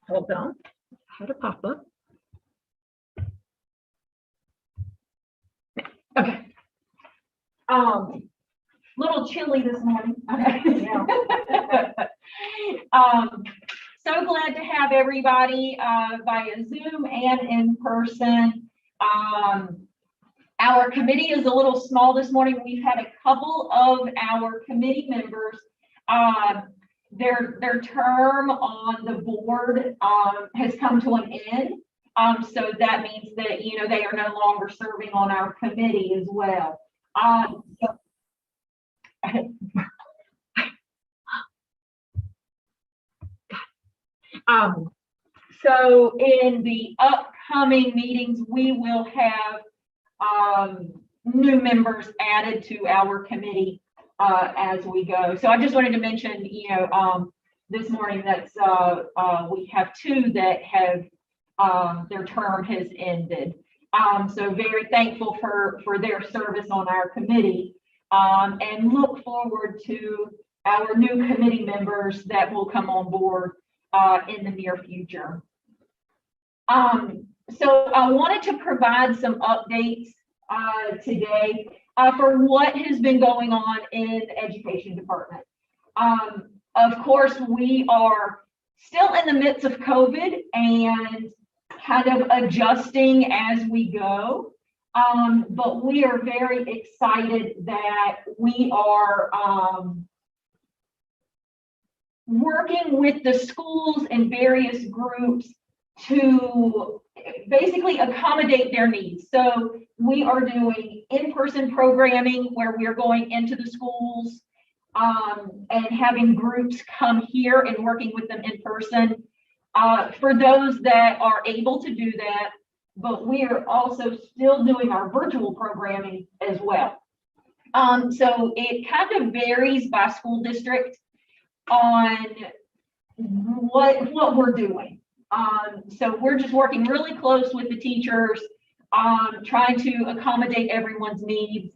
Hold on, I had a pop-up. Okay. Little chilly this morning. So glad to have everybody via Zoom and in person. Our committee is a little small this morning. We've had a couple of our committee members, their term on the board has come to an end. So that means that, they are no longer serving on our committee as well. So in the upcoming meetings, we will have new members added to our committee as we go. So I just wanted to mention, this morning that we have two that have their term has ended. So very thankful for their service on our committee, and look forward to our new committee members that will come on board in the near future. So I wanted to provide some updates today for what has been going on in the education department. Of course, we are still in the midst of COVID and kind of adjusting as we go. But we are very excited that we are working with the schools and various groups to basically accommodate their needs. So we are doing in-person programming where we are going into the schools and having groups come here and working with them in person for those that are able to do that. But we are also still doing our virtual programming as well. So it kind of varies by school district on what we're doing. So we're just working really close with the teachers, trying to accommodate everyone's needs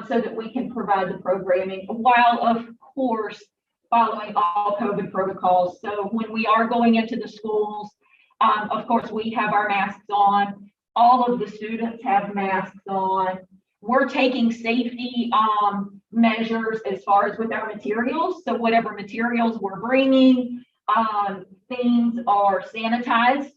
so that we can provide the programming while, of course, following all COVID protocols. So when we are going into the schools, of course, we have our masks on. All of the students have masks on. We're taking safety measures as far as with our materials. So whatever materials we're bringing, things are sanitized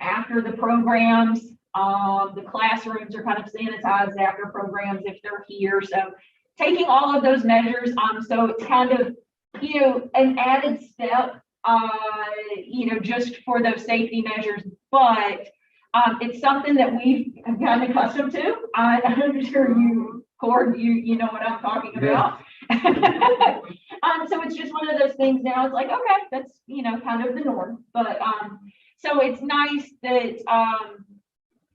after the programs. The classrooms are kind of sanitized after programs if they're here. So taking all of those measures, so it's kind of, an added step, just for those safety measures, but it's something that we've gotten accustomed to. I'm sure Cord, you know what I'm talking about. So it's just one of those things now. It's like, okay, that's, kind of the norm. But so it's nice that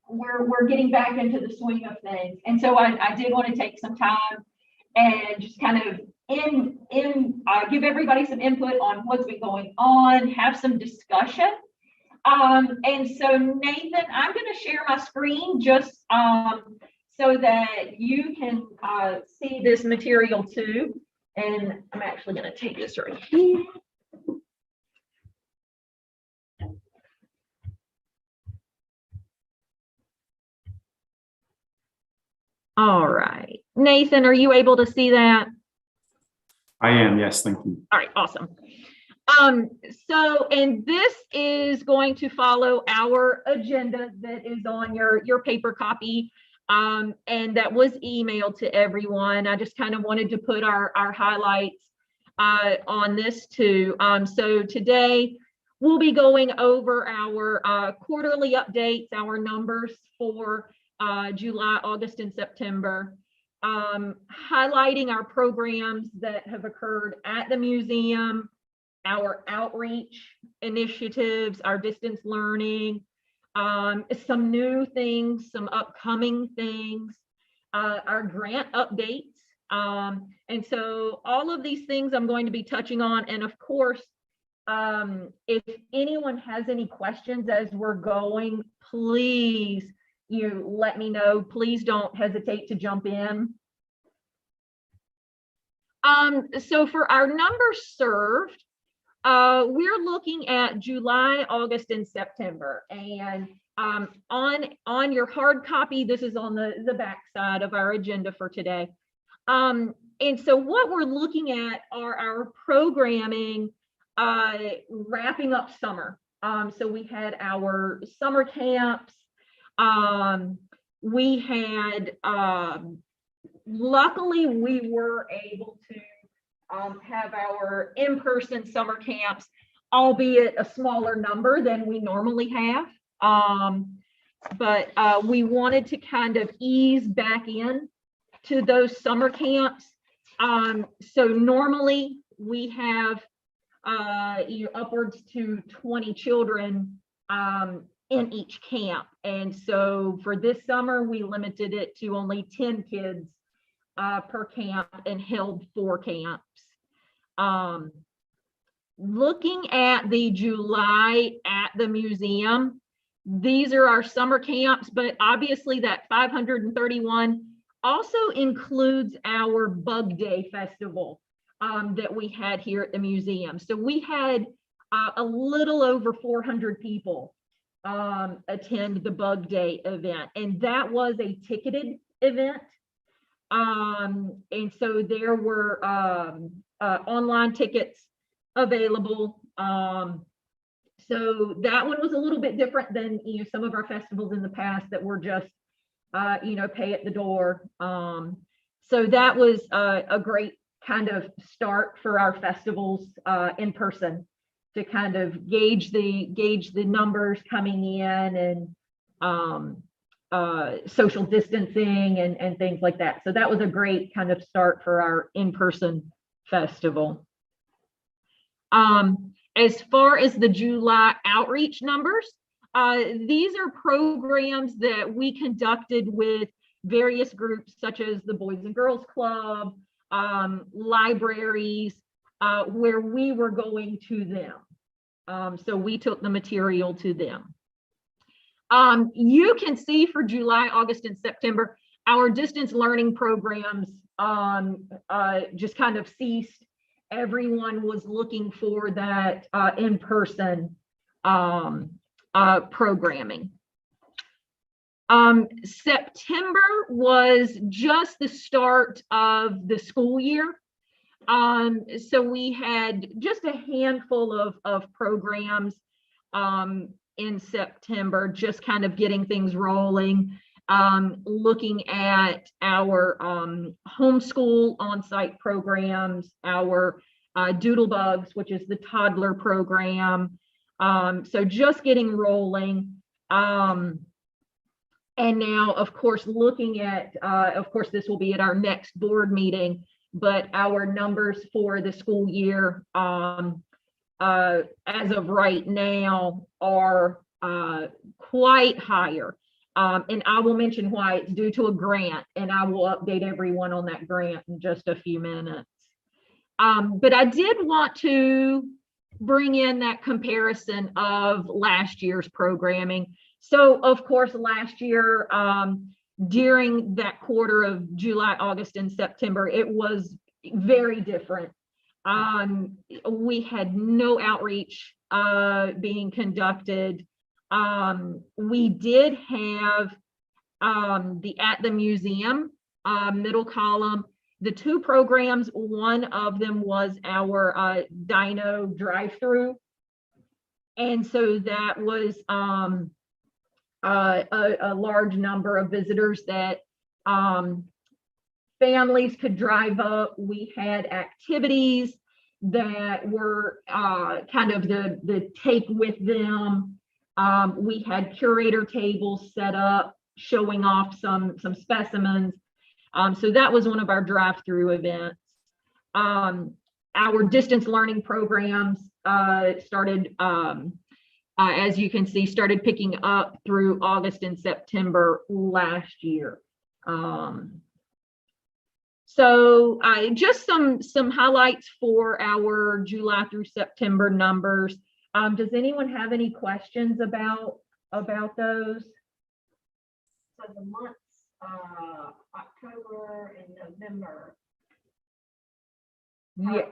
we're getting back into the swing of things. And so I did want to take some time and just kind of give everybody some input on what's been going on, have some discussion. And so Nathan, I'm going to share my screen just so that you can see this material too. And I'm actually going to take this right here. All right, Nathan, are you able to see that? I am, yes, thank you. All right, awesome. So, and this is going to follow our agenda that is on your paper copy, and that was emailed to everyone. I just kind of wanted to put our highlights on this too. So today we'll be going over our quarterly updates, our numbers for July, August, and September, highlighting our programs that have occurred at the museum, our outreach initiatives, our distance learning, some new things, some upcoming things, our grant updates. And so all of these things I'm going to be touching on. And of course, if anyone has any questions as we're going, please, let me know. Please don't hesitate to jump in. So for our numbers served, we're looking at July, August, and September. And on your hard copy, this is on the back side of our agenda for today. And so what we're looking at are our programming wrapping up summer. So we had our summer camps. We had, luckily, we were able to have our in-person summer camps, albeit a smaller number than we normally have. But we wanted to kind of ease back in to those summer camps. So normally we have upwards to 20 children in each camp. And so for this summer, we limited it to only 10 kids per camp and held 4 camps. Looking at the July at the museum, these are our summer camps, but obviously that 531 also includes our Bug Day Festival that we had here at the museum. So we had a little over 400 people attend the Bug Day event, and that was a ticketed event. And so there were online tickets available. So that one was a little bit different than some of our festivals in the past that were just pay at the door. So that was a great kind of start for our festivals in person, to kind of gauge the numbers coming in, and social distancing and things like that. So that was a great kind of start for our in-person festival. As far as the July outreach numbers, these are programs that we conducted with various groups such as the Boys and Girls Club, libraries, where we were going to them. So we took the material to them. You can see for July, August, and September, our distance learning programs just kind of ceased. Everyone was looking for that in-person programming. September was just the start of the school year. So we had just a handful of programs in September, just kind of getting things rolling, looking at our homeschool on-site programs, our Doodlebugs, which is the toddler program. So just getting rolling. And now, of course, looking at, of course, this will be at our next board meeting, but our numbers for the school year as of right now are quite higher. And I will mention why. It's due to a grant, and I will update everyone on that grant in just a few minutes. But I did want to bring in that comparison of last year's programming. So of course, last year, during that quarter of July, August, and September, it was very different. We had no outreach being conducted. We did have the At the Museum middle column. The 2 programs, one of them was our Dino drive-through. And so that was a large number of visitors that families could drive up. We had activities that were kind of the take with them. We had curator tables set up showing off some specimens. So that was one of our drive-through events. Our distance learning programs started, as you can see, started picking up through August and September last year. So just some highlights for our July through September numbers. Does anyone have any questions about those? So the months, October and November. Yeah.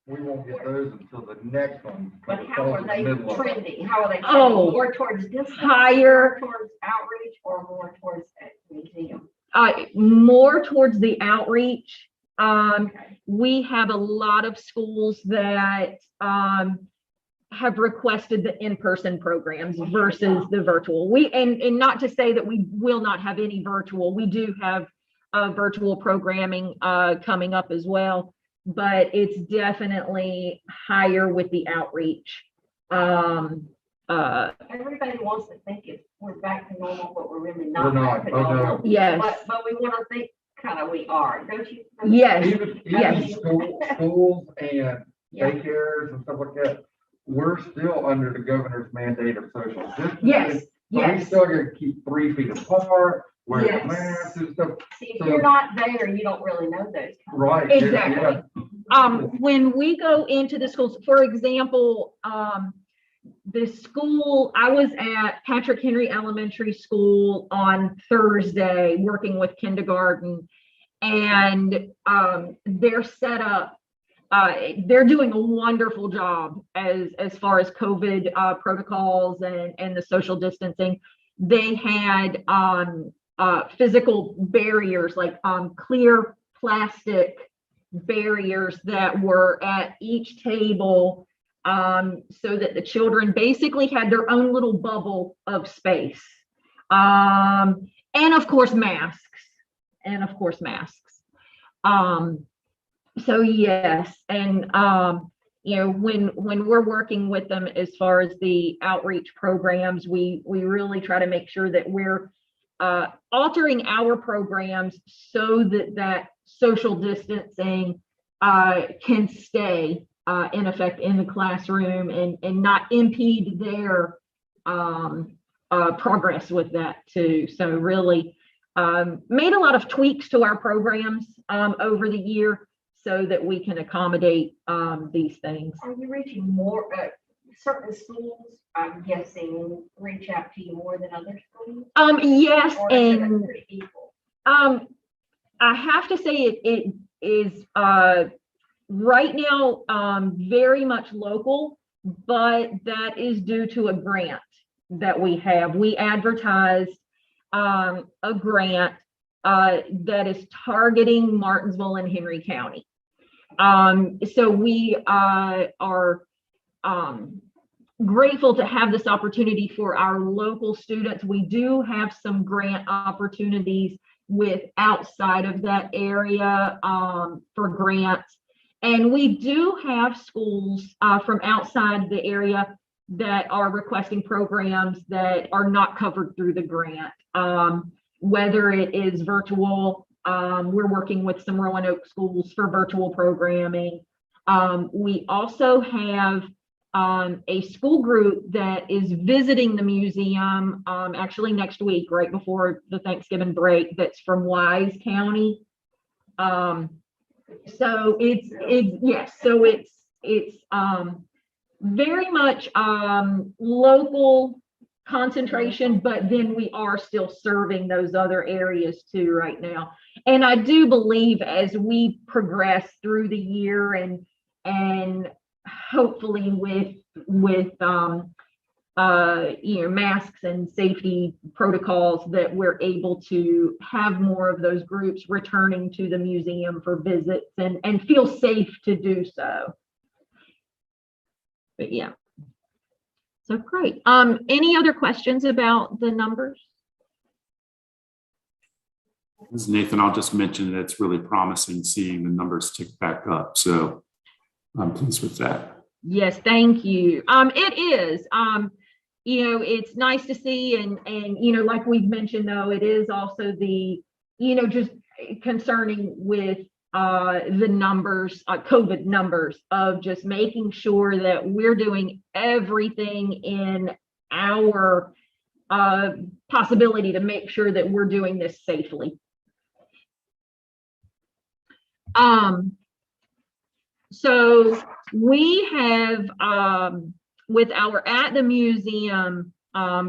we won't get those until the next one. But how are they Middle of it. trending? How are they trending? Oh, More towards distance? higher. More towards outreach or more towards a museum? More towards the outreach. Okay. We have a lot of schools that have requested the in-person programs versus the virtual. And not to say that we will not have any virtual. We do have virtual programming coming up as well, but it's definitely higher with the outreach. Everybody wants to think we're back to normal, but we're really not. We're not. back to Oh, no. normal. Yes. But we want to think kind of we are, don't you? Yes. Even Yes. schools and Yeah. daycares and stuff like that, we're still under the governor's mandate of social distancing. Yes. So we Yes. still gotta keep 3 feet apart, wear Yes. masks and stuff. See, if you're not there, you don't really know those. kind of Right. yeah, Exactly. yeah. When we go into the schools, for example, the school, I was at Patrick Henry Elementary School on Thursday, working with kindergarten, and they're set up. They're doing a wonderful job as far as COVID protocols and the social distancing. They had physical barriers, like clear plastic barriers that were at each table, so that the children basically had their own little bubble of space. And of course, masks. So yes, and when we're working with them as far as the outreach programs, we really try to make sure that we're altering our programs so that social distancing can stay in effect in the classroom and not impede their progress with that too. So really made a lot of tweaks to our programs over the year so that we can accommodate these things. Are you reaching more, certain schools, I'm guessing, reach out to you more than other schools? Yes, Or is it and pretty equal? I have to say it is right now very much local, but that is due to a grant that we have. We advertised a grant that is targeting Martinsville and Henry County. So we are grateful to have this opportunity for our local students. We do have some grant opportunities with outside of that area for grants. And we do have schools from outside the area that are requesting programs that are not covered through the grant. Whether it is virtual, we're working with some Roanoke schools for virtual programming. We also have a school group that is visiting the museum actually next week, right before the Thanksgiving break, that's from Wise County. So it's very much local concentration, but then we are still serving those other areas too right now. And I do believe as we progress through the year and hopefully with masks and safety protocols, that we're able to have more of those groups returning to the museum for visits and feel safe to do so. But yeah. So great. Any other questions about the numbers? This is Nathan. I'll just mention that it's really promising seeing the numbers tick back up. So I'm pleased with that. Yes, thank you. It is. It's nice to see, and like we've mentioned, though, it is also the, just concerning with the numbers, COVID numbers, of just making sure that we're doing everything in our possibility to make sure that we're doing this safely. So we have with our At the Museum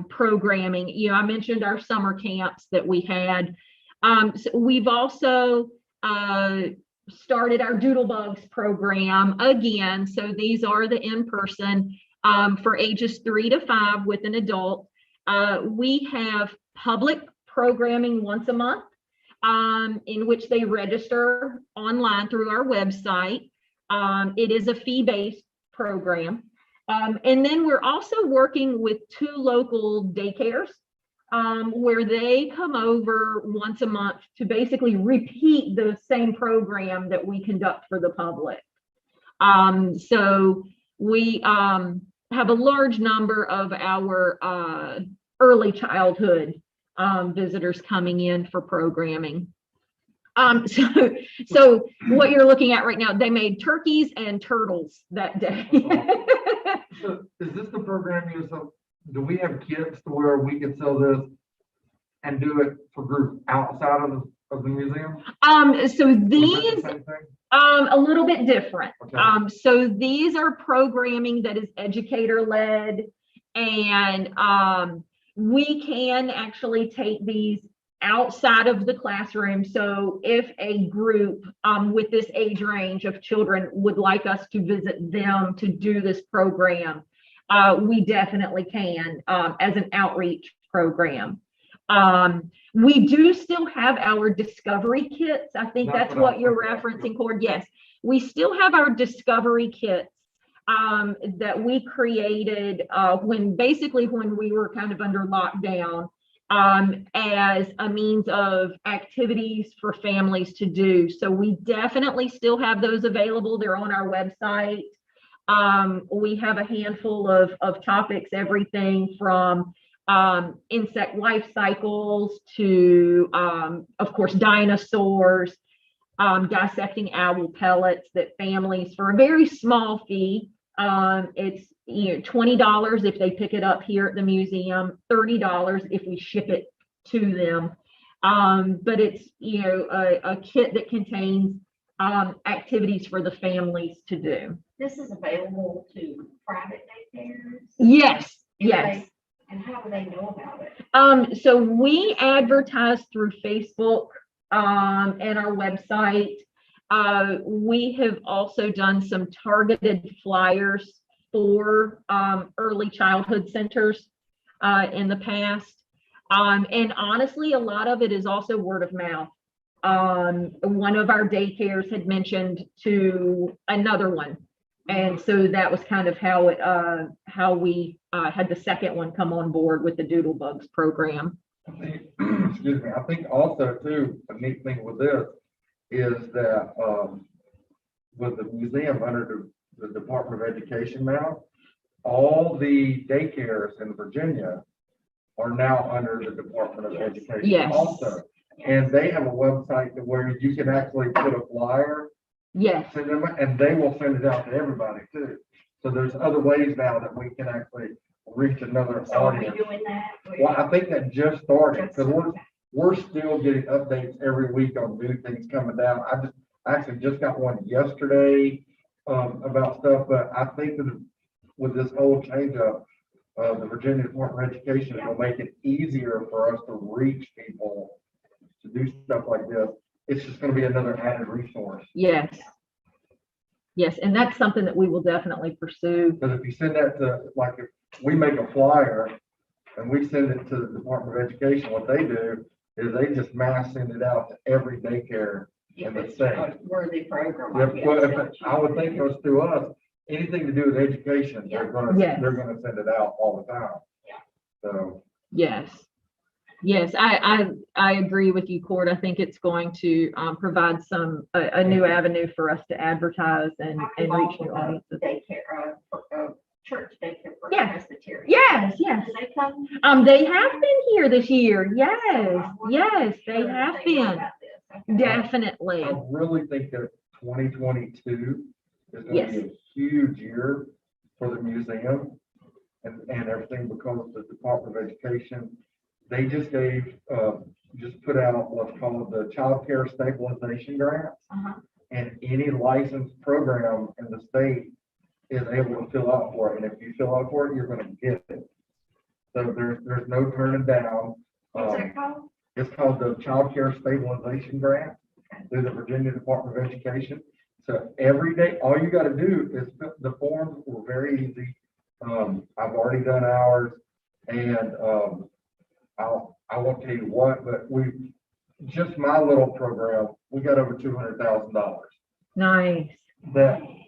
programming, I mentioned our summer camps that we had. So we've also started our Doodlebugs program again. So these are the in-person for ages 3 to 5 with an adult. We have public programming once a month in which they register online through our website. It is a fee-based program. And then we're also working with 2 local daycares where they come over once a month to basically repeat the same program that we conduct for the public. So we have a large number of our early childhood visitors coming in for programming. So what you're looking at right now, they made turkeys and turtles that day. So is this the program do we have kids to where we can sell this and do it for groups outside of the museum? So these, Is that the same thing? a little bit different. Okay. So these are programming that is educator led, and we can actually take these outside of the classroom. So if a group with this age range of children would like us to visit them to do this program, we definitely can as an outreach program. We do still have our discovery kits. I think that's what you're referencing, Cord. Yes, we still have our discovery kits that we created when we were kind of under lockdown as a means of activities for families to do. So we definitely still have those available. They're on our website. We have a handful of topics, everything from insect life cycles to, of course, dinosaurs, dissecting owl pellets that families, for a very small fee, it's $20 if they pick it up here at the museum, $30 if we ship it to them. But it's a kit that contains activities for the families to do. This is available to private daycares? Yes, yes. And how do they know about it? So we advertise through Facebook and our website. We have also done some targeted flyers for early childhood centers in the past. And honestly, a lot of it is also word of mouth. One of our daycares had mentioned to another one. And so that was kind of how we had the second one come on board with the Doodlebugs program. Excuse me. I think also too, a neat thing with this is that with the museum under the Department of Education now, all the daycares in Virginia are now under the Department of Education Yes. also. And they have a website where you can actually put a flyer, Yes. send them, and they will send it out to everybody too. So there's other ways now that we can actually reach another So are we audience. doing that? Well, I think that just started because we're still getting updates every week on new things coming down. I actually just got one yesterday about stuff, but I think that with this whole change up, the Virginia Department of Education will make it easier for us to reach people to do stuff like this. It's just going to be another added resource. Yes. Yes, and that's something that we will definitely pursue. Because if you send that to, like, if we make a flyer and we send it to the Department of Education, what they do is they just mass send it out to every daycare in the state. A worthy program. Yep, well, I would think it goes through us, anything to do with education, they're gonna send it out all the time. Yeah. So. Yes. Yes, I agree with you, Cord. I think it's going to provide a new avenue for us to advertise and reach new audiences. Daycare, church daycare for Yes. Presbyterian. Yes, yes. Do they come? They have been here this year. Yes, yes, they have been. Definitely. I really think that 2022 is going Yes. to be a huge year for the museum and everything, because the Department of Education, they just put out what's called the Child Care Stabilization Grant. And any licensed program in the state is able to fill out for it. And if you fill out for it, you're going to get it. So there's no turning down. What's that called? It's called the Child Care Stabilization Grant. through the Virginia Department of Education. So every day, all you gotta do is, the forms were very easy. I've already done ours, and, I won't tell you what, but just my little program, we got over $200,000. Nice.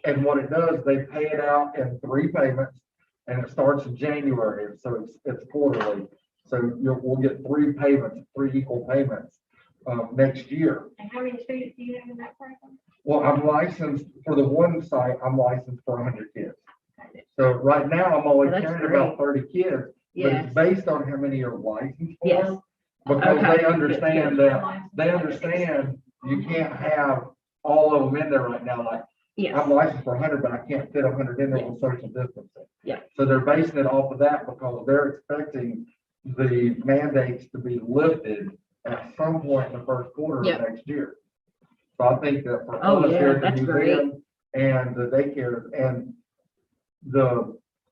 And what it does, they pay it out in 3 payments, and it starts in January, so it's quarterly. So we'll get 3 payments, 3 equal payments, next year. And how many students do you have in that program? Well, I'm licensed, for the one site, I'm licensed for 100 kids. So right now, I'm only Well, that's carrying about 30 kids, but Yes. it's based on how many are licensed for. Yes. Because Okay. they understand you can't have all of them in there right now, like, Yes. I'm licensed for 100, but I can't fit 100 in there with social distancing. Yeah. So they're basing it off of that because they're expecting the mandates to be lifted at some point in the first quarter Yeah. of next year. So I think that for Oh, us yeah, here at the that's great. museum and the daycares and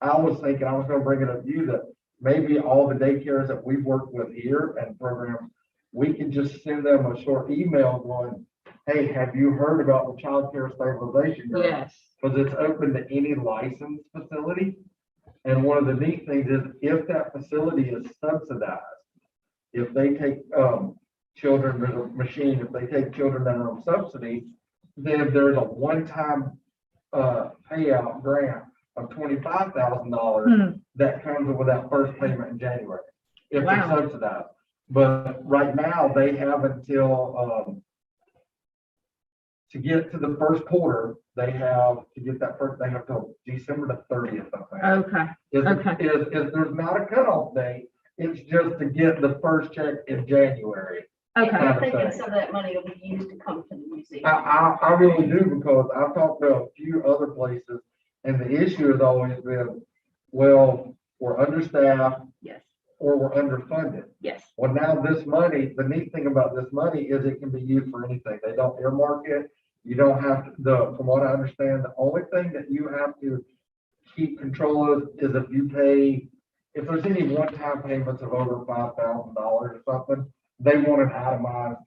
I was thinking, I was gonna bring it up to you, that maybe all the daycares that we've worked with here and programs, we can just send them a short email going, hey, have you heard about the child care stabilization grant? Yes. Because it's open to any licensed facility. And one of the neat things is if that facility is subsidized, if they take children, there's a machine, if they take children that are on subsidy, then there's a one-time payout grant of $25,000 Hmm. that comes with that first payment in January, if they're Wow. subsidized. But right now, they have until to get to the first quarter, they have till December the 30th, I think. Okay. Okay. Is there's not a cutoff date, it's just to get the first check in January. Okay. I'm thinking some of that money will be used to come to the museum. I really do, because I've talked to a few other places, and the issue has always been, well, we're understaffed Yes. or we're underfunded. Yes. Well, now this money, the neat thing about this money is it can be used for anything. They don't earmark it. You don't have to, from what I understand, the only thing that you have to keep control of is if there's any one-time payments of over $5,000 or something, they want an itemized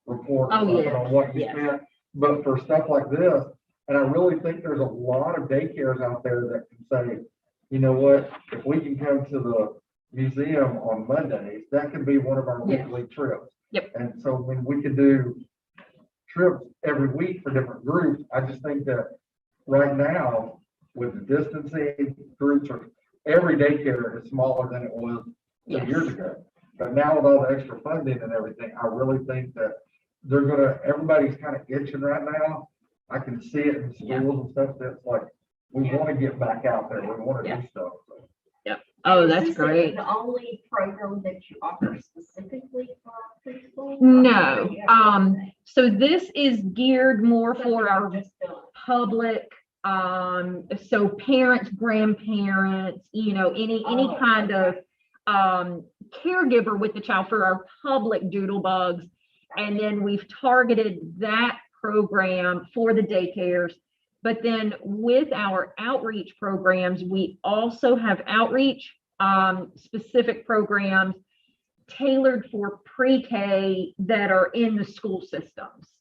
report or Oh, something yeah. on what you Yes. spent. But for stuff like this, and I really think there's a lot of daycares out there that can say, you know what, if we can come to the museum on Mondays, that can be one of our Yes. weekly trips. Yep. And so when we could do trips every week for different groups, I just think that right now, with the distancing, groups are, every daycare is smaller than it was 2 Yes. years ago. But now with all the extra funding and everything, I really think that everybody's kind of itching right now. I can see it in Yeah. schools and stuff, that's like, we want to get back out there, we want to Yeah. do stuff. Oh, Is that's this great. The only program that you offer specifically for preschool? No. So this is geared more for our Just done. public, so parents, grandparents, any Oh, kind of caregiver with the child for our public doodle bugs. And then we've targeted that program for the daycares. But then with our outreach programs, we also have outreach specific programs tailored for pre-K that are in the school systems.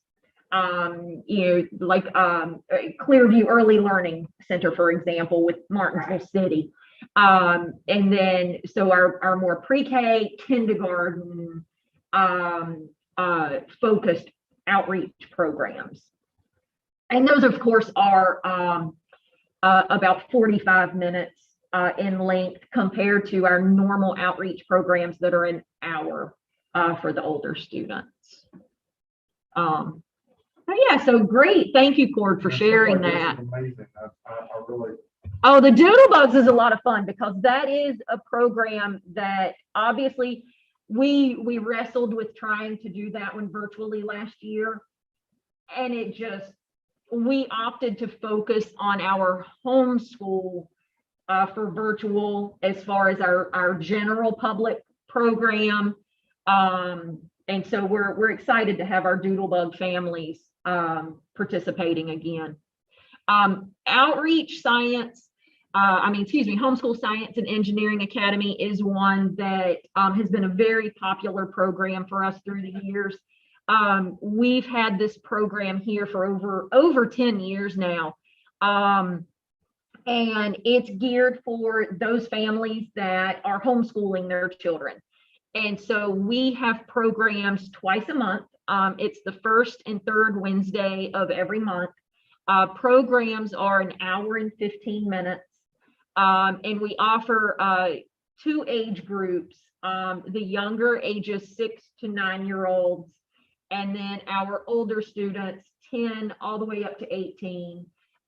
Like Clearview Early Learning Center, for example, with Martinsville City. And then, so our more pre-K, kindergarten focused outreach programs. And those, of course, are about 45 minutes in length compared to our normal outreach programs that are an hour for the older students. But yeah, so great. Thank you, Cord, for And stuff sharing like this is that. Amazing, I really, Oh, the Doodle Bugs is a lot of fun because that is a program that obviously we wrestled with trying to do that one virtually last year. And we opted to focus on our homeschool for virtual as far as our general public program. And so we're excited to have our Doodlebug families participating again. Outreach science, Homeschool Science and Engineering Academy is one that has been a very popular program for us through the years. We've had this program here for over 10 years now. And it's geared for those families that are homeschooling their children. And so we have programs twice a month. It's the first and third Wednesday of every month. Programs are an hour and 15 minutes. And we offer 2 age groups, the younger ages 6 to 9-year-olds, and then our older students, 10 all the way up to 18.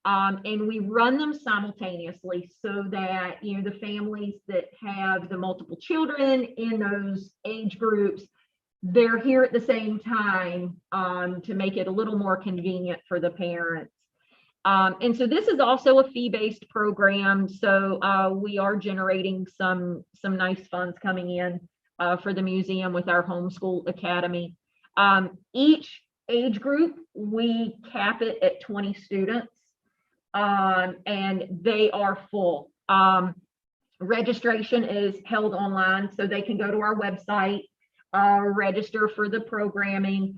And we run them simultaneously so that, the families that have the multiple children in those age groups, they're here at the same time, to make it a little more convenient for the parents. And so this is also a fee-based program. So we are generating some nice funds coming in for the museum with our homeschool academy. Each age group, we cap it at 20 students. And they are full. Registration is held online, so they can go to our website, register for the programming.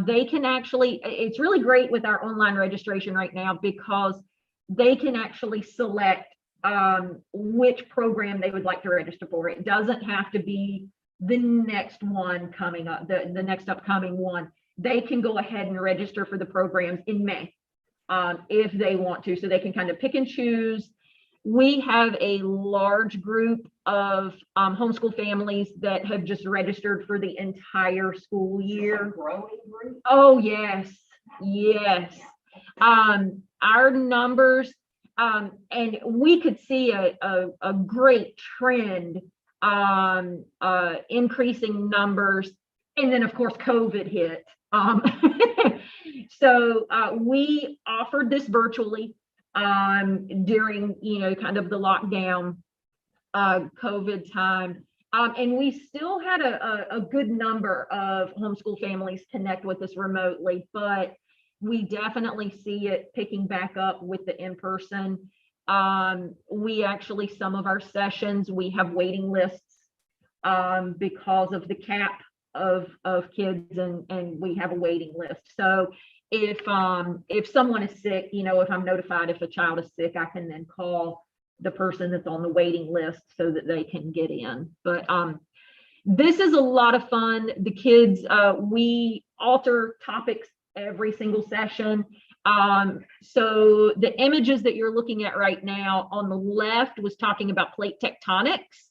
They can actually, it's really great with our online registration right now because they can actually select which program they would like to register for. It doesn't have to be the next one coming up, the next upcoming one. They can go ahead and register for the programs in May. If they want to, so they can kind of pick and choose. We have a large group of homeschool families that have just registered for the entire school year. Oh, yes, yes. Our numbers, and we could see a great trend, increasing numbers. And then, of course, COVID hit. So we offered this virtually during, kind of the lockdown COVID time. And we still had a good number of homeschool families connect with us remotely, but we definitely see it picking back up with the in-person. We actually, some of our sessions, we have waiting lists because of the cap of kids, and we have a waiting list. So if someone is sick, if I'm notified if a child is sick, I can then call the person that's on the waiting list so that they can get in. But this is a lot of fun. The kids, we alter topics every single session. So the images that you're looking at right now on the left was talking about plate tectonics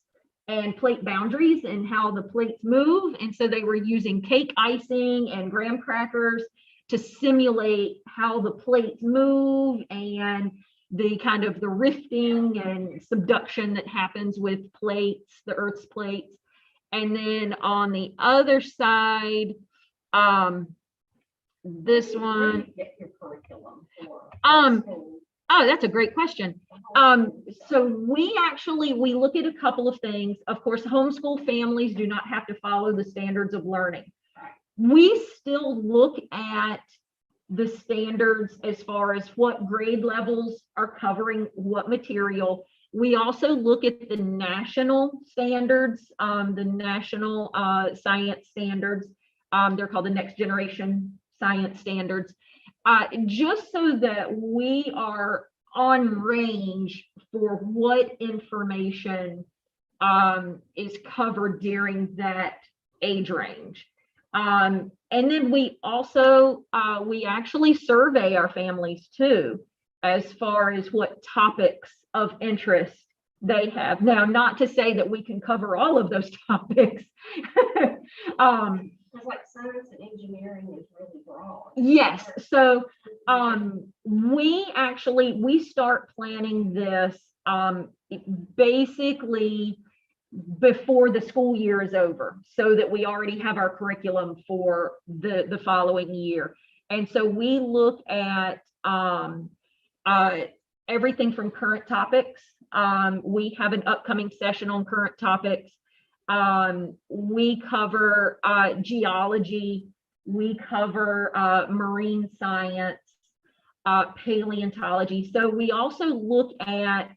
and plate boundaries and how the plates move. And so they were using cake icing and graham crackers to simulate how the plates move and the kind of the rifting and subduction that happens with plates, the Earth's plates. And then on the other side, this one, Get your curriculum for oh, that's a great question. So we look at a couple of things. Of course, homeschool families do not have to follow the standards of learning. We still look at the standards as far as what grade levels are covering what material. We also look at the national standards, the national science standards. They're called the Next Generation Science Standards, just so that we are on range for what information is covered during that age range. And then we also, we actually survey our families too, as far as what topics of interest they have. Now, not to say that we can cover all of those topics. It's like science and engineering is really broad. Yes. So we start planning this basically before the school year is over, so that we already have our curriculum for the following year. And so we look at everything from current topics. We have an upcoming session on current topics. We cover geology, we cover marine science, paleontology. So we also look at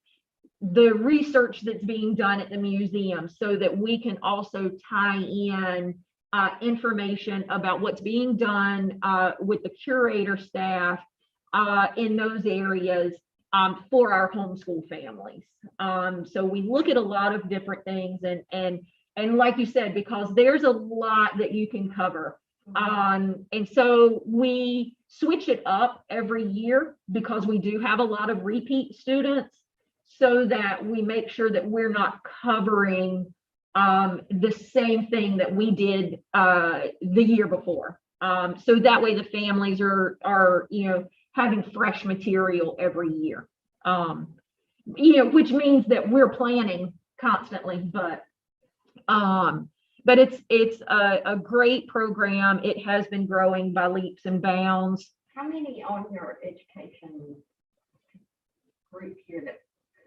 the research that's being done at the museum so that we can also tie in information about what's being done with the curator staff in those areas for our homeschool families. So we look at a lot of different things, and like you said, because there's a lot that you can cover. And so we switch it up every year because we do have a lot of repeat students, so that we make sure that we're not covering the same thing that we did the year before. So that way the families are having fresh material every year. Which means that we're planning constantly, but it's a great program. It has been growing by leaps and bounds. How many on your education group here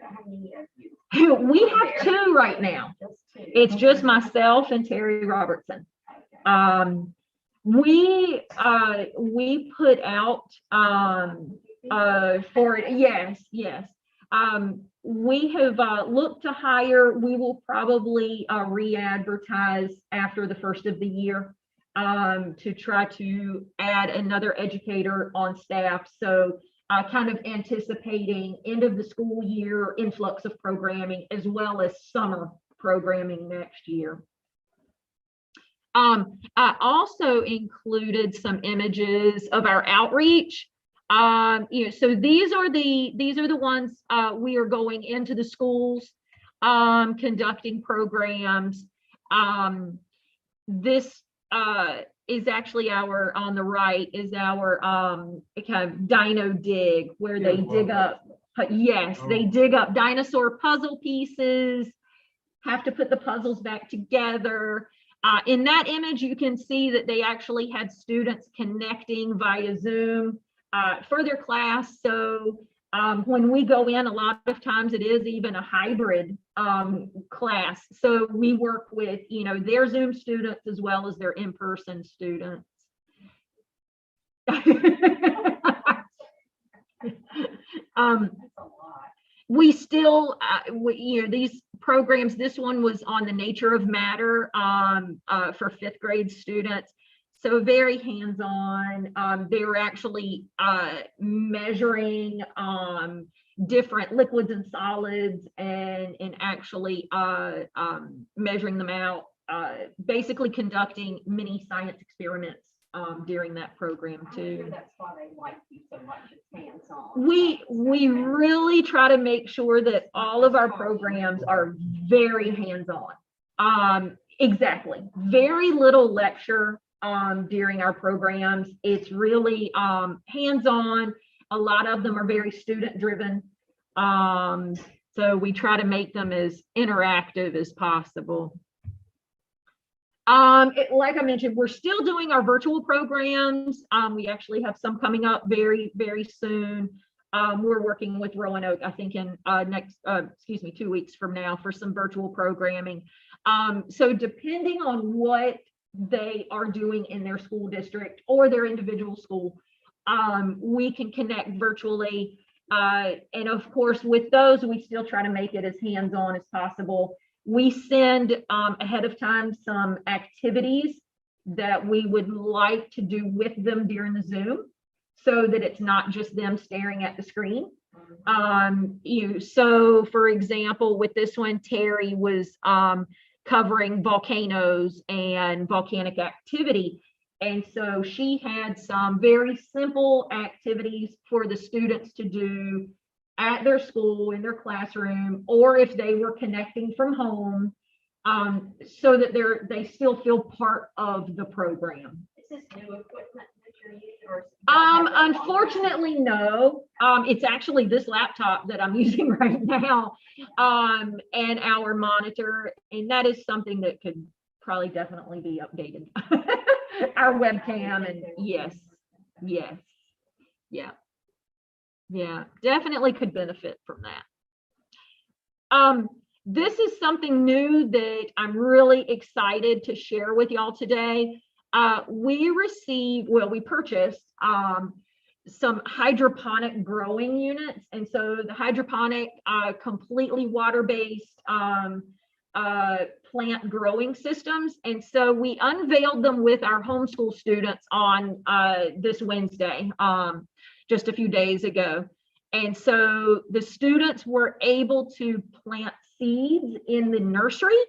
how many of you? We have two right now. Just two. It's just myself and Terry Robertson. Okay. We put out for it. Yes. We have looked to hire. We will probably re-advertise after the first of the year to try to add another educator on staff. So kind of anticipating end of the school year influx of programming, as well as summer programming next year. I also included some images of our outreach. So these are the ones we are going into the schools, conducting programs. This is actually on the right is our kind of dino dig, where they dig up, they dig up dinosaur puzzle pieces, have to put the puzzles back together. In that image, you can see that they actually had students connecting via Zoom for their class. So when we go in, a lot of times it is even a hybrid class. So we work with, their Zoom students as well as their in-person students. That's a lot. We still, these programs, this one was on the nature of matter for 5th grade students. So very hands-on. They were actually measuring different liquids and solids and actually measuring them out, basically conducting mini science experiments during that program too. That's why they like you so much. It's hands-on. We really try to make sure that all of our programs are very hands-on. Exactly. Very little lecture during our programs. It's really hands-on. A lot of them are very student-driven. So we try to make them as interactive as possible. Like I mentioned, we're still doing our virtual programs. We actually have some coming up very, very soon. We're working with Roanoke, I think in 2 weeks from now, for some virtual programming. So depending on what they are doing in their school district or their individual school, we can connect virtually. And of course, with those, we still try to make it as hands-on as possible. We send ahead of time some activities that we would like to do with them during the Zoom, so that it's not just them staring at the screen. So for example, with this one, Terry was covering volcanoes and volcanic activity. And so she had some very simple activities for the students to do at their school, in their classroom, or if they were connecting from home, so that they still feel part of the program. Is this new equipment that you're using, or unfortunately, no. It's actually this laptop that I'm using right now, and our monitor, and that is something that could probably definitely be updated. Our webcam, and yes, yeah, definitely could benefit from that. This is something new that I'm really excited to share with y'all today. We purchased some hydroponic growing units. And so the hydroponic, completely water-based plant growing systems. And so we unveiled them with our homeschool students on this Wednesday, just a few days ago. And so the students were able to plant seeds in the nursery.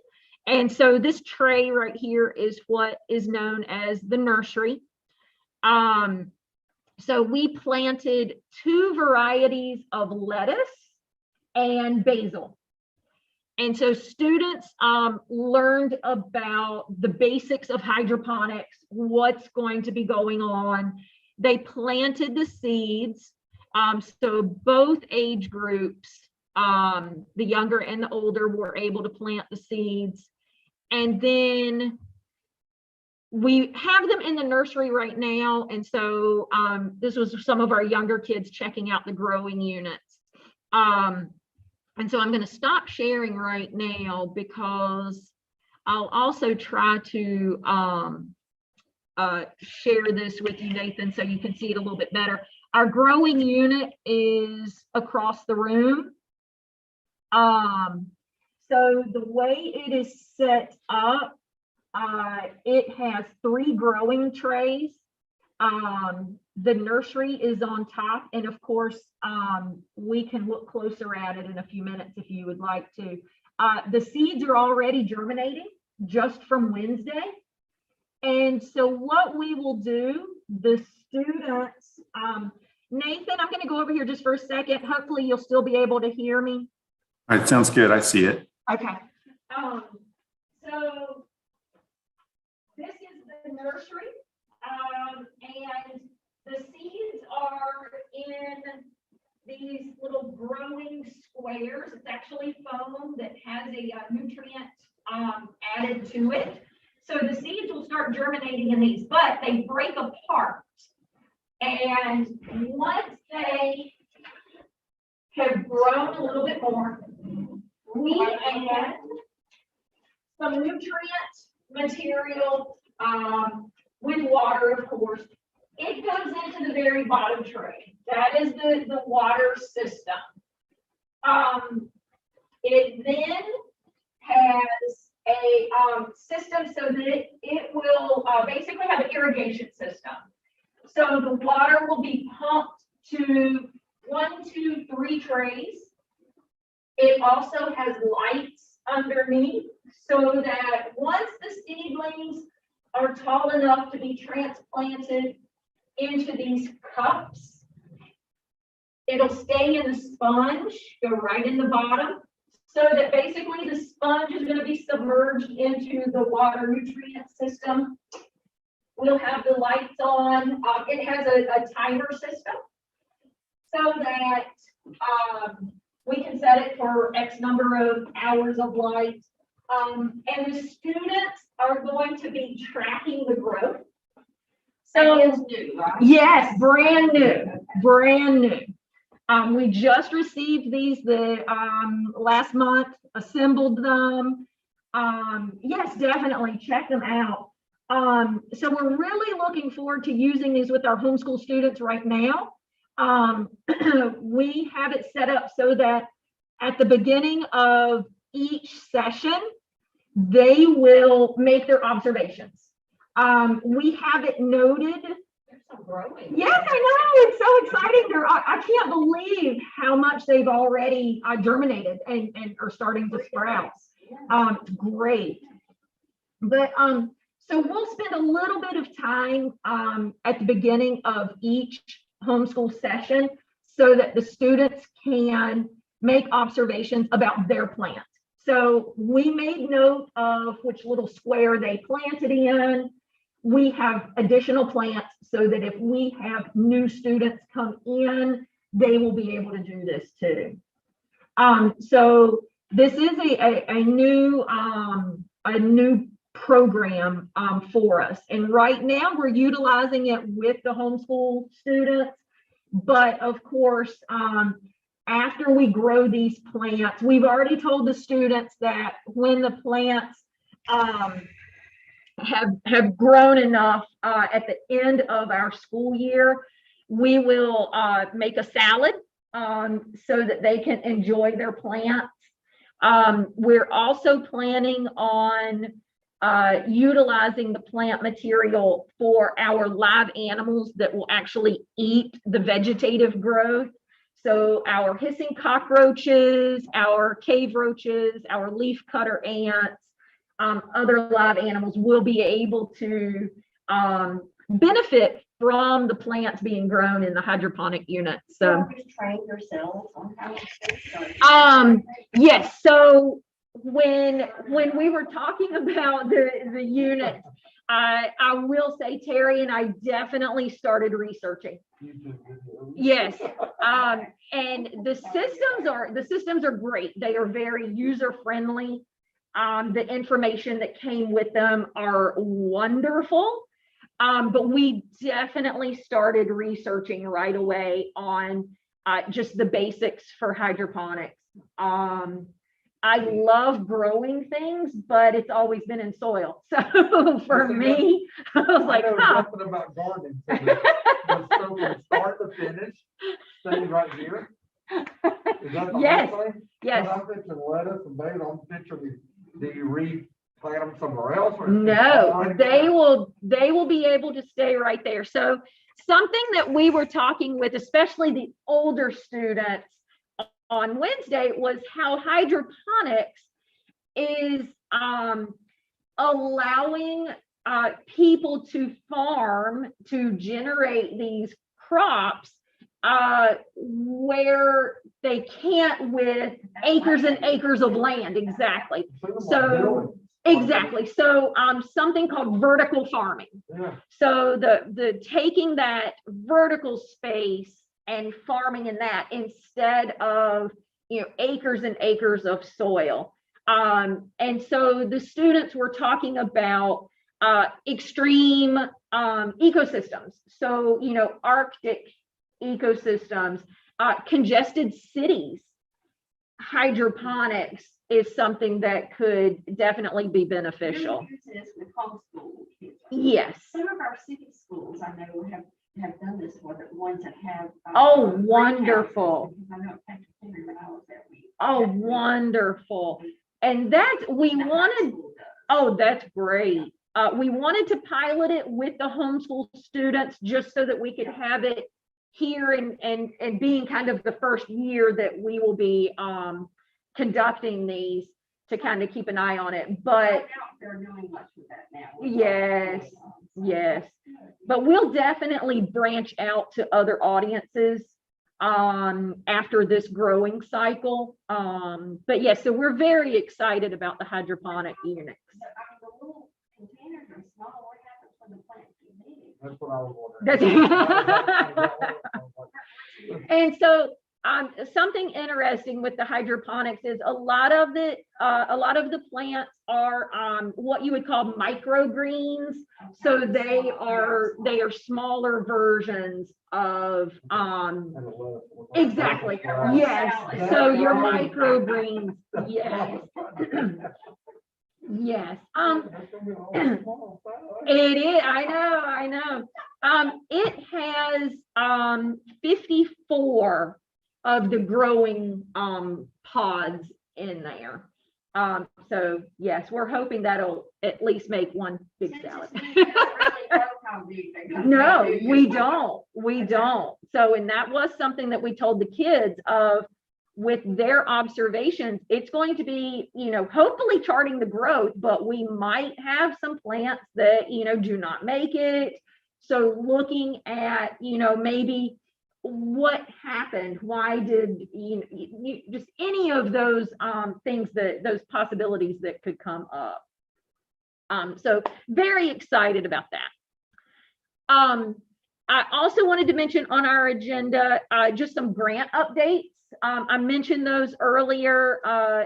And so this tray right here is what is known as the nursery. So we planted 2 varieties of lettuce and basil. And so students learned about the basics of hydroponics, what's going to be going on. They planted the seeds. So both age groups, the younger and the older, were able to plant the seeds. And then we have them in the nursery right now. And so this was some of our younger kids checking out the growing units. And so I'm going to stop sharing right now because I'll also try to share this with you, Nathan, so you can see it a little bit better. Our growing unit is across the room. So the way it is set up, it has 3 growing trays. The nursery is on top, and of course, we can look closer at it in a few minutes if you would like to. The seeds are already germinating just from Wednesday. And so what we will do, the students, Nathan, I'm going to go over here just for a second. Hopefully you'll still be able to hear me. All right, sounds good. I see it. Okay. So this is the nursery, and the seeds are in these little growing squares. It's actually foam that has a nutrient added to it. So the seeds will start germinating in these, but they break apart. And once they have grown a little bit more, we add some nutrient material with water, of course. It goes into the very bottom tray. That is the water system. It then has a system so that it will basically have an irrigation system. So the water will be pumped to 1, 2, 3 trays. It also has lights underneath so that once the seedlings are tall enough to be transplanted into these cups, it'll stay in the sponge, go right in the bottom, so that basically the sponge is going to be submerged into the water nutrient system. We'll have the lights on. It has a timer system so that we can set it for X number of hours of light. And the students are going to be tracking the growth. So That is new, right? yes, brand new, brand new. We just received these last month, assembled them. Yes, definitely check them out. So we're really looking forward to using these with our homeschool students right now. We have it set up so that at the beginning of each session, they will make their observations. We have it noted. They're so growing. Yes, I know. It's so exciting. I can't believe how much they've already germinated and are starting to sprout. Great. But so we'll spend a little bit of time at the beginning of each homeschool session so that the students can make observations about their plant. So we made note of which little square they planted in. We have additional plants so that if we have new students come in, they will be able to do this too. So this is a new program for us. And right now we're utilizing it with the homeschool students. But of course, after we grow these plants, we've already told the students that when the plants have grown enough at the end of our school year, we will make a salad so that they can enjoy their plants. We're also planning on utilizing the plant material for our live animals that will actually eat the vegetative growth. So our hissing cockroaches, our cave roaches, our leaf cutter ants, other live animals will be able to benefit from the plants being grown in the hydroponic unit. So just train yourselves on how to yes, so when we were talking about the unit, I will say Terry and I definitely started researching. Yes, and the systems are great. They are very user friendly. The information that came with them are wonderful. But we definitely started researching right away on just the basics for hydroponics. I love growing things, but it's always been in soil. So for me, I was like, I know huh. nothing about gardening. So from start to finish, stay right here. Is that the Yes, whole thing? yes. I'm picturing lettuce and basil. I'm picturing, do you replant them somewhere else? Or No, they will be able to stay right there. So something that we were talking with, especially the older students on Wednesday, was how hydroponics is allowing people to farm, to generate these crops where they can't with acres and acres of land. Exactly. So exactly. So something called vertical farming. Yeah. So the taking that vertical space and farming in that instead of acres and acres of soil. And so the students were talking about extreme ecosystems. So Arctic ecosystems, congested cities. Hydroponics is something that could definitely be beneficial. This with homeschool kids. Yes. Some of our city schools I know have done this for the ones that have. Oh, wonderful. I know it takes when I was there. Oh, wonderful. And that's, we wanted, oh, that's great. We wanted to pilot it with the homeschool students just so that we could have it here and being kind of the first year that we will be conducting these to kind of keep an eye on it. But they're doing much with that now. yes, yes. But we'll definitely branch out to other audiences after this growing cycle. But yes, so we're very excited about the hydroponic units. The little containers are small. What happens when the plants get big? That's what I was wondering. And so something interesting with the hydroponics is a lot of the plants are what you would call microgreens. So they are smaller versions of exactly. Yes. So your microgreens. Yes. Yes. It is. I know. It has 54 of the growing pods in there. So yes, we're hoping that'll at least make one big salad. No, we don't. We don't. So, and that was something that we told the kids of. With their observations, it's going to be, hopefully charting the growth, but we might have some plants that, do not make it. So looking at, maybe what happened, why did, just any of those things those possibilities that could come up. So very excited about that. I also wanted to mention on our agenda, just some grant updates. I mentioned those earlier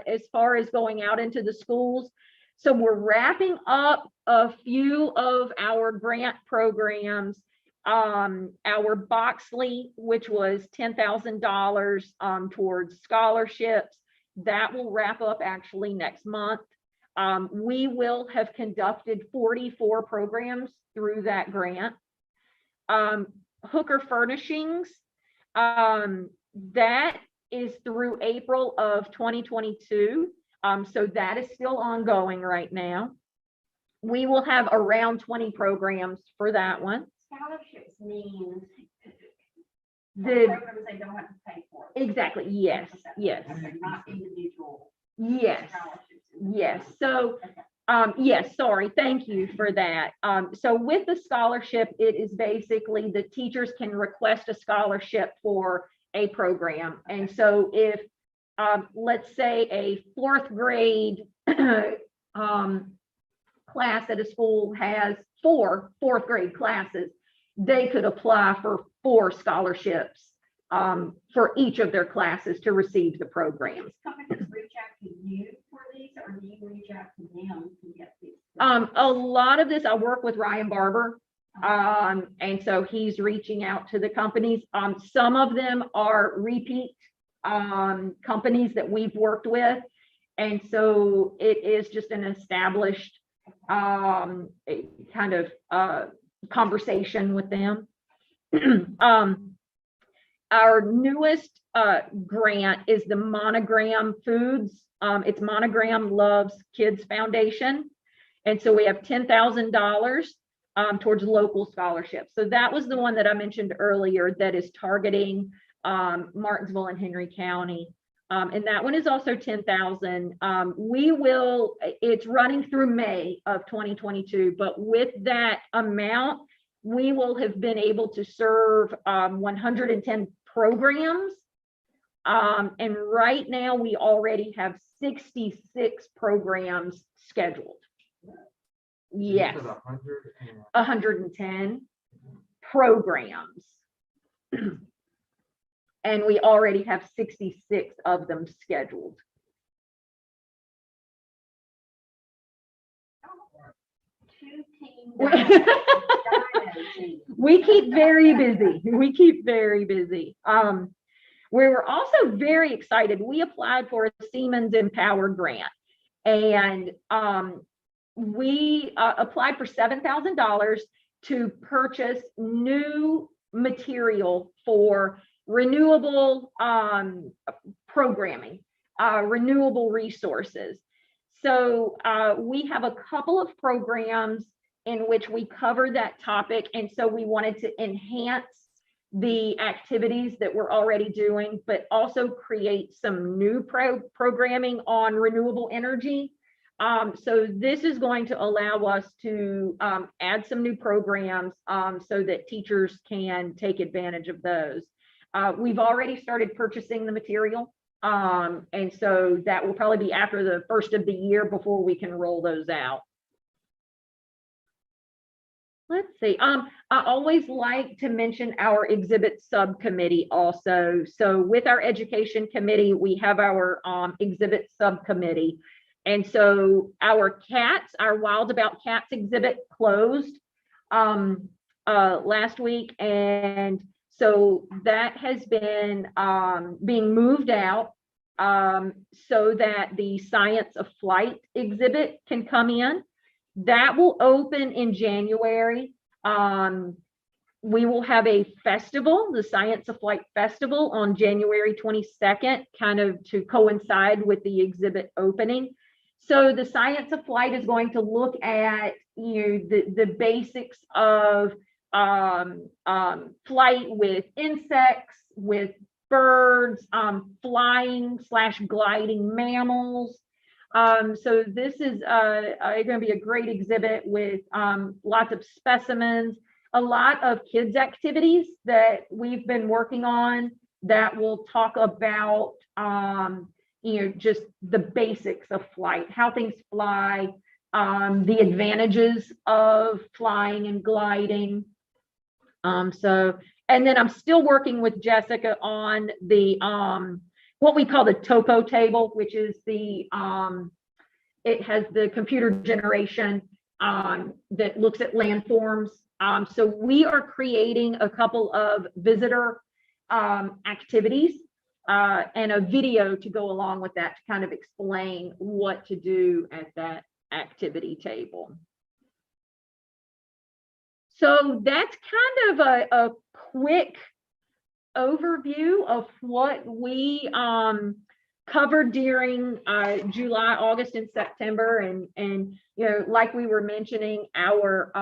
as far as going out into the schools. So we're wrapping up a few of our grant programs. Our Boxley, which was $10,000 towards scholarships, that will wrap up actually next month. We will have conducted 44 programs through that grant. Hooker Furnishings, that is through April of 2022. So that is still ongoing right now. We will have around 20 programs for that one. Scholarships means The programs they don't have to pay for. exactly, yes, yes, Okay, not individual yes, scholarships. yes. So Okay. yes, sorry, thank you for that. So with the scholarship, it is basically the teachers can request a scholarship for a program. And so if, let's say a fourth grade class at a school has four fourth grade classes, they could apply for 4 scholarships for each of their classes to receive the programs. Companies reach out to you for these, or do you reach out to them to get these? A lot of this, I work with Ryan Barber. And so he's reaching out to the companies. Some of them are repeat companies that we've worked with. And so it is just an established kind of conversation with them. Our newest grant is the Monogram Foods. It's Monogram Loves Kids Foundation. And so we have $10,000 towards local scholarships. So that was the one that I mentioned earlier that is targeting Martinsville and Henry County. And that one is also 10,000. It's running through May of 2022, but with that amount, we will have been able to serve 110 programs. And right now we already have 66 programs scheduled. Yes, 110 programs. And we already have 66 of them scheduled. Two teams. We keep very busy. We keep very busy. We were also very excited. We applied for a Siemens Empower grant, and we applied for $7,000 to purchase new material for renewable programming, renewable resources. So we have a couple of programs in which we cover that topic. And so we wanted to enhance the activities that we're already doing, but also create some new programming on renewable energy. So this is going to allow us to add some new programs so that teachers can take advantage of those. We've already started purchasing the material. And so that will probably be after the first of the year before we can roll those out. Let's see. I always like to mention our exhibit subcommittee also. So with our education committee, we have our exhibit subcommittee. And so our cats, our Wild About Cats exhibit closed last week. And so that has been being moved out so that the Science of Flight exhibit can come in. That will open in January. We will have a festival, the Science of Flight Festival, on January 22nd, kind of to coincide with the exhibit opening. So the Science of Flight is going to look at the basics of flight with insects, with birds, flying / gliding mammals. So this is going to be a great exhibit with lots of specimens, a lot of kids activities that we've been working on that will talk about just the basics of flight, how things fly, the advantages of flying and gliding. And then I'm still working with Jessica on the what we call the topo table, which is the it has the computer generation that looks at landforms. So we are creating a couple of visitor activities and a video to go along with that to kind of explain what to do at that activity table. So that's kind of a quick overview of what we covered during July, August, and September. And like we were mentioning, our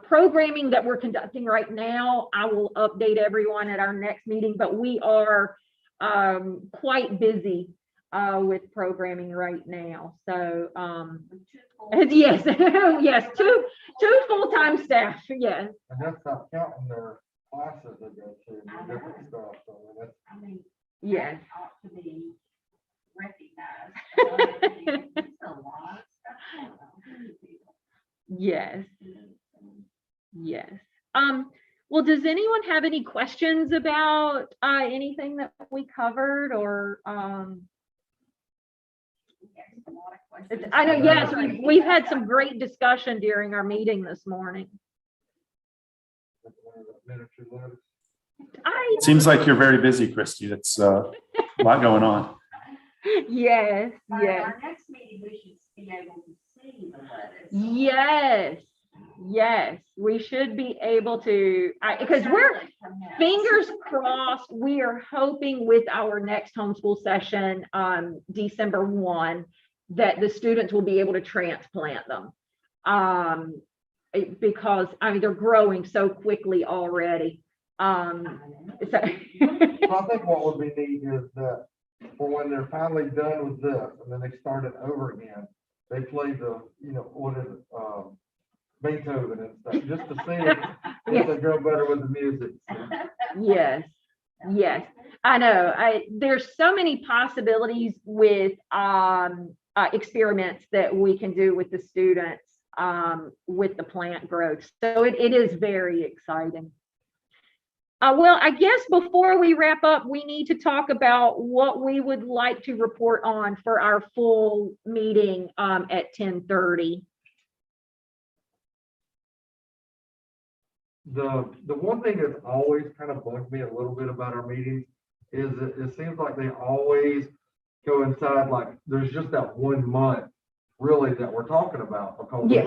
programming that we're conducting right now, I will update everyone at our next meeting, but we are quite busy with programming right now. So yes, yes, two full-time staff, yes. And that's not counting their classes they go to, and different stuff, so that's. I mean, Yes. that ought to be recognized. It's a lot of stuff going on. Yes. Yes. Well, does anyone have any questions about anything that we covered or There's a lot of questions. I know, yes, we've had some great discussion during our meeting this morning. Miniature lettuce. Seems like you're very busy, Christy. That's a lot going on. Yes, By yes, our next meeting, we should be able to see the lettuce. yes, yes. We should be able to, because we're, fingers crossed, we are hoping with our next homeschool session on December 1 that the students will be able to transplant them. Because I mean, they're growing so quickly already. So So I think what would be neat is that for when they're finally done with this and then they start it over again, they play the, what is it, Beethoven and stuff, just to see if they grow better with the music. yes, yes, I know. There's so many possibilities with experiments that we can do with the students with the plant growth. So it is very exciting. Well, I guess before we wrap up, we need to talk about what we would like to report on for our full meeting at 10:30. The one thing that's always kind of bugged me a little bit about our meetings is that it seems like they always coincide, like there's just that 1 month really that we're talking about, because Yes.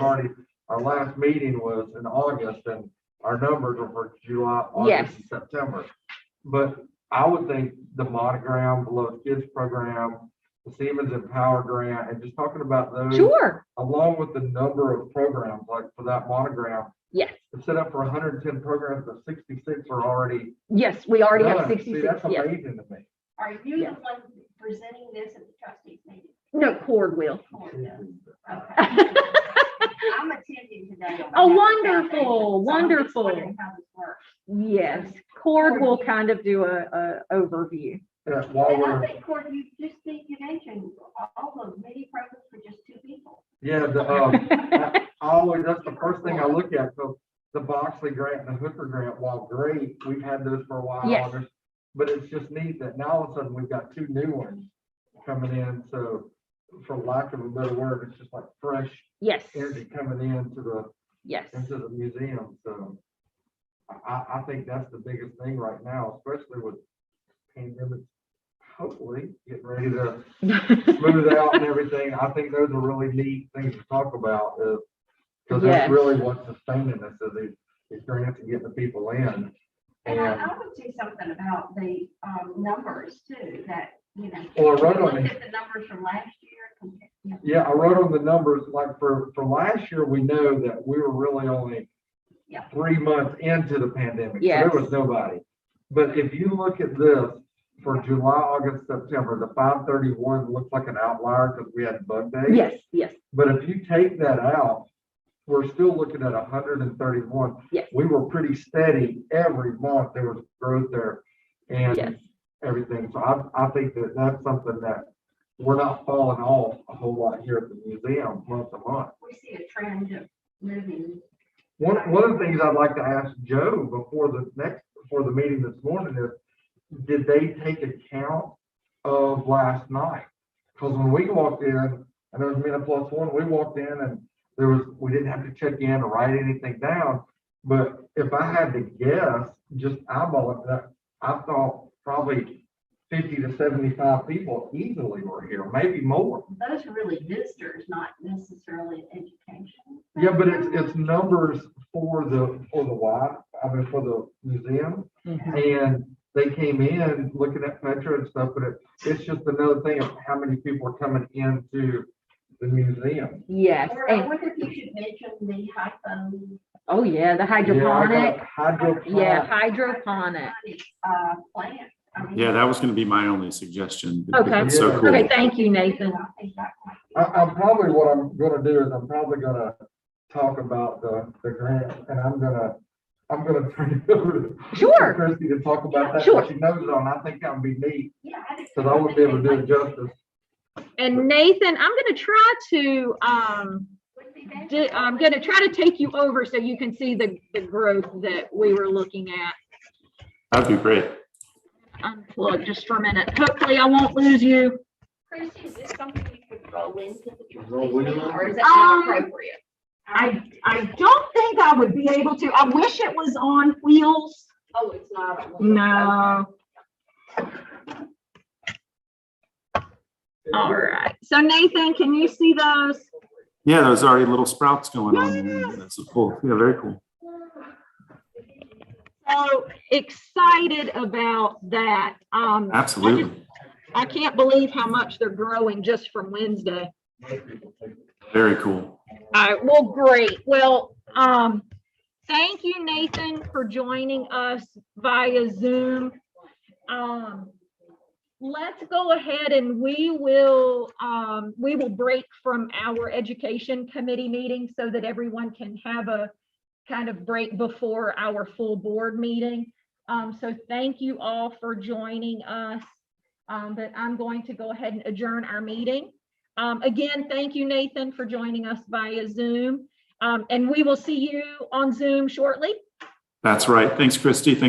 our last meeting was in August and our numbers are for July, August, Yes. and September. But I would think the Monogram Below Kids program, the Siemens Empower grant, and just talking about those, Sure. along with the number of programs, like for that Monogram, Yes. it's set up for 110 programs, but 66 are already Yes, we already have done. See, 66. that's Yes. amazing to me. Are you Yeah. the one presenting this at the trustees meeting? No, Cord will. Okay. I'm attending today. Oh, on wonderful, behalf of the foundation, so I'm just wonderful. wondering how this works. Yes, Cord will kind of do a overview. Yeah, while And I we're, think, Court, you just think you mentioned all the mini programs for just 2 people. yeah, I always, that's the first thing I look at. So the Boxley grant and the Hooker grant, while great, we've had those for a while. Yes. But it's just neat that now all of a sudden we've got 2 new ones coming in. So for lack of a better word, it's just like fresh Yes, energy coming into yes, the museum. So I think that's the biggest thing right now, especially with pandemic, hopefully getting ready to smooth out and everything. I think those are really neat things to talk about, because Yes. that's really what's sustaining us, is these grants and getting the people in. And And I would say something about the numbers too, that, Well, I wrote on look it. at the numbers from last year. yeah, I wrote on the numbers, like for last year, we know that we were really only Yeah. 3 months into the pandemic. So Yes. there was nobody. But if you look at this for July, August, September, the 531 looks like an outlier because we had bug days. yes, yes, But if you take that out, we're still looking at 131. Yes. We were pretty steady every month. There was growth there and yes, everything. So I think that that's something that we're not falling off a whole lot here at the museum month to month. We see a trend of moving. One of the things I'd like to ask Joe before the meeting this morning is, did they take account of last night? Because when we walked in, and there was MN+1, we walked in and we didn't have to check in or write anything down. But if I had to guess, just eyeballing that, I thought probably 50 to 75 people easily were here, maybe more. Those are really visitors, not necessarily education. Yeah, but it's numbers for the museum. mhm, And they came in looking at Metro and stuff, but it's just another thing of how many people are coming into the museum. Yes, Or I and, wonder if you should mention the hypo. oh yeah, the Yeah, I hydroponic. got hydroponic. Yeah, hydroponic. Plant. I mean, Yeah, that was going to be my only suggestion. Okay. It's so Yeah. cool. Okay, thank you, Nathan. I think that might be- I'm probably, what I'm gonna do is I'm probably gonna talk about the grant, and I'm gonna turn it over to Sure. Christie to talk about that. Sure. She knows it on, I think that would be neat, Yeah, I think. because I wouldn't be able to do it justice. And Nathan, I'm gonna try to, I'm gonna try to take you over so you can see the growth that we were looking at. That'd be great. Unplug just for a minute. Hopefully I won't lose you. Christie, is this something you could roll into the Roll trustees in? meeting, or is that not appropriate? I don't think I would be able to. I wish it was on wheels. Oh, it's not. No. All right. So Nathan, can you see those? Yeah, there's already little sprouts going on. That's cool. Yeah, very cool. So excited about that. Absolutely. I can't believe how much they're growing just from Wednesday. Very cool. All right, well, great. Well, thank you, Nathan, for joining us via Zoom. Let's go ahead and we will break from our education committee meeting so that everyone can have a kind of break before our full board meeting. So thank you all for joining us. But I'm going to go ahead and adjourn our meeting. Again, thank you, Nathan, for joining us via Zoom. And we will see you on Zoom shortly. That's right. Thanks, Christy. Thanks